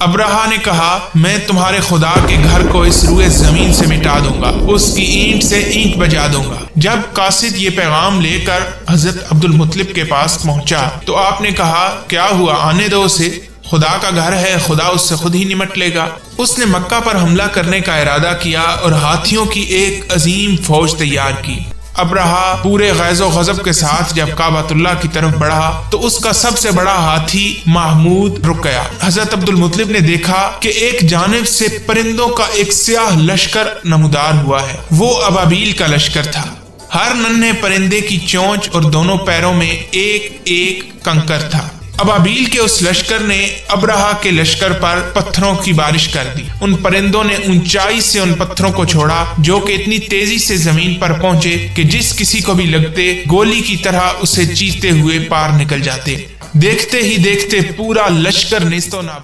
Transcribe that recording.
Abraha ने कहा, मैं तुम्हारे खुदा के घर को इस रुए जमीन से मिटा दूंगा, उसकी ईंट से ईंट बजा दूंगा। जब कासिद ये पैगाम लेकर हजरत अब्दुल मुत्तलिब के पास पहुंचा तो आपने कहा, क्या हुआ, आने दो उसे, खुदा का घर है, खुदा उससे खुद ही निमट लेगा। उसने मक्का पर हमला करने का इरादा किया और हाथियों की एक अजीम फौज तैयार की। अब्राहा पूरे गैज़ो गज़ब के साथ जब काबतुल्लाह की तरफ बढ़ा तो उसका सबसे बड़ा हाथी महमूद रुक गया। हजरत अब्दुल मुत्तलिब ने देखा कि एक जानिब से परिंदों का एक स्याह लश्कर नमूदार हुआ है। वो अबाबील का लश्कर था। हर नन्हे परिंदे की चोंच और दोनों पैरों में एक एक कंकर था। अबाबील के उस लश्कर ने अब्राहा के लश्कर पर पत्थरों की बारिश कर दी। उन परिंदों ने ऊंचाई से उन पत्थरों को छोड़ा जो कि इतनी तेजी से जमीन पर पहुंचे कि जिस किसी को भी लगते गोली की तरह उसे चीरते हुए पार निकल जाते। देखते ही देखते पूरा लश्कर नेस्तोनाबूद